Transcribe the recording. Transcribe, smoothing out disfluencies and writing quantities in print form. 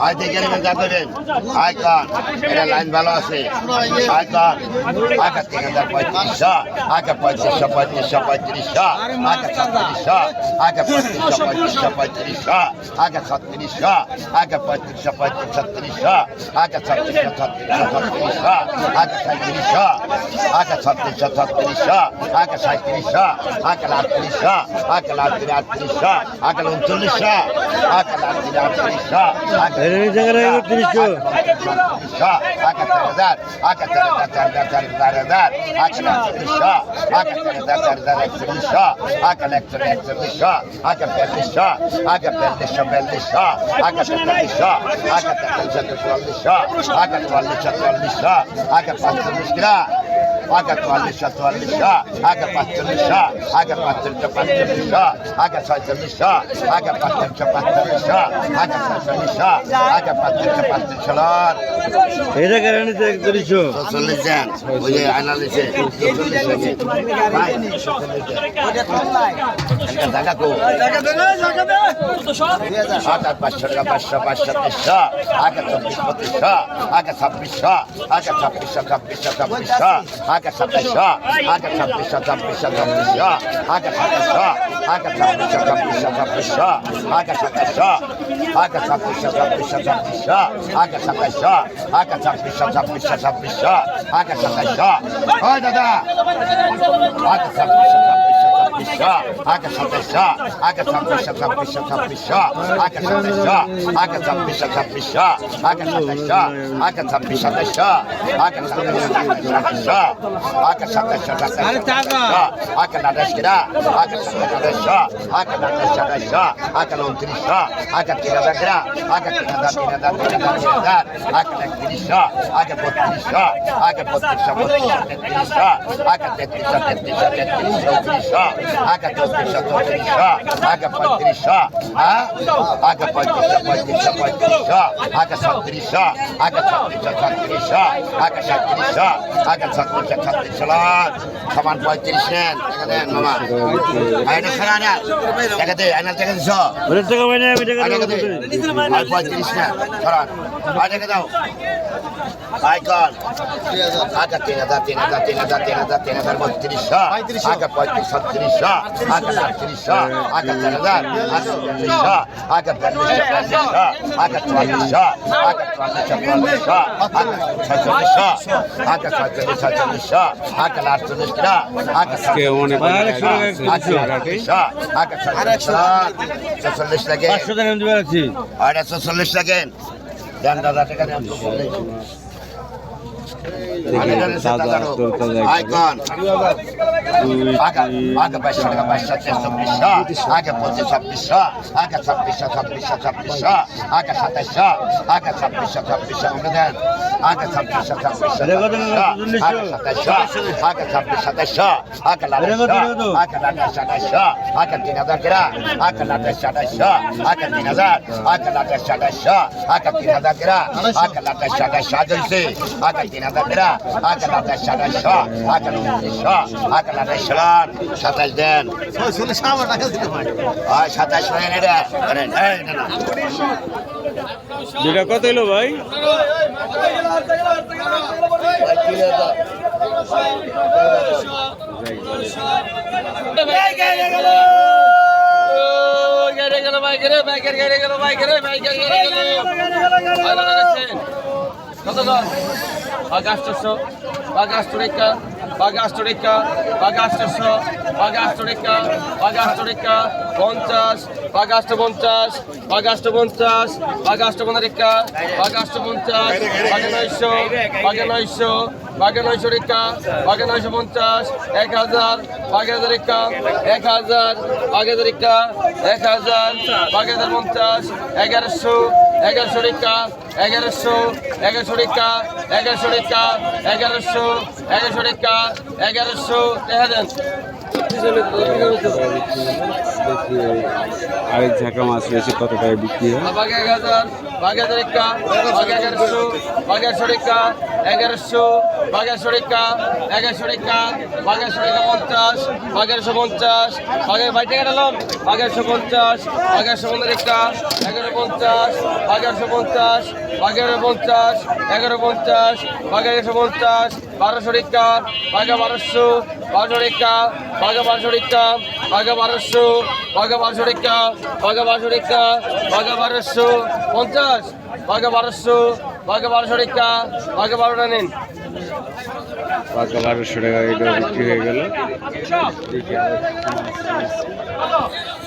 আয় দেখে নেবেন যা দেবেন আয় কান এটা লাইন ভালো আছে আয় কান আগে 3035 আগে 3535 আগে 36 আগে 3535 আগে 36 আগে 3536 আগে 3636 আগে 37 আগে 3636 আগে 37 আগে 38 আগে 39 আগে 39 আগে 38 আগে আগে 44 আগে 45 আগে 45 আগে 46 আগে 45 আগে 46 আগে 45 এটা কারণে 41 জন ওই যে আয়না লিখে 40 টাকা কো টাকা দে টাকা দে 500 টাকা 500 500 আগে 24 আগে 26 আগে 26 26 আগে 27 আগে 26 26 26 আগে 27 আগে 26 26 26 আগে 27 আগে 26 26 26 আগে 27 আগে 26 26 26 আগে 27 ওই দাদা আগে 26 আগে 27 আগে 26 26 26 আগে 27 আগে 26 26 আগে 27 আগে 26 27 আগে 27 আগে 27 আগে 28 কিরা আগে 27 আগে 28 আগে 29 আগে 3000 কিরা আগে 3000 আগে 31 আগে 32 আগে 32 আগে 33 আগে 34 আগে 35 আগে 35 আগে 36 আগে 37 আগে 37 আগে 36 সালাম সমান 35 নেন দেন মামা আইনা খানা না টাকা দে আইনা টাকা দিছ ওরে টাকা পাই না আমি টাকা দেব 35 না সরান আয় টাকা দাও আইকন আগে 3000 3000 3000 3000 3032 আগে 35 36 আগে 38 আগে 4000 আগে 40 আগে 42 আগে 44 আগে 44 আগে 46 আগে 46 46 আগে 48 কিরা আগে কে অনেক আগে 46 লাগে 500 টাকা দিতে পারছি আরে 46 লাগে দেন দাদা টাকা দেন আইকন আগে 22 টাকা 22 26 আগে 25 26 আগে 26 26 26 আগে 27 আগে 26 26 আমরা দেন আগে 26 26 আগে 27 আগে 26 27 আগে 28 আগে 27 আগে 3000 কিরা আগে 27 আগে 3000 আগে 27 আগে 3000 কিরা আগে 27 আগে আগে 3000 কিরা আগে 27 আগে 29 আগে 27 দেন 27 দেন এটা যেটা কত হলো ভাই Bagastorica, 50, Bagasto 50, Bagasto 50, Bagasto Bonarica, Bagasto 50, Baganoiso, Baganoiso, Baganoisorica, Baganoiso 50, 1000, Bagadarica, 1000, Bagadarica, 1000, Bagadar 50, 1100, 1100 1100, 1100 1100 1100, 1100 1100 দেখেন আরেক ঝাঁকা মাছ রয়েছে কত টাকা বিক্রি হয় বাগে 1000 বাগে 1100 বাগে 1100 বাগে 1100 1100 বাগেরশো টিকা 1100 টিকা বাগেরশো টিকা 50 বাগেরশো 50 বাগের বাইটে গেলাম বাগেরশো 50 বাগেরশো 15 টিকা 1150 বাগেরশো 50 বাগের 50 1150 বাগেরশো 50 1200 টিকা বাগা 1200 1200 টিকা বাগা 1200 টিকা বাগা 1200 বাগা 1200 টিকা বাগা 1200 টিকা বাগা 1250 বাগা 1200 বাগা 1200 টিকা বাগা 12টা নিন পাকা 1200 টাকা এটা বিক্রি হয়ে গেল।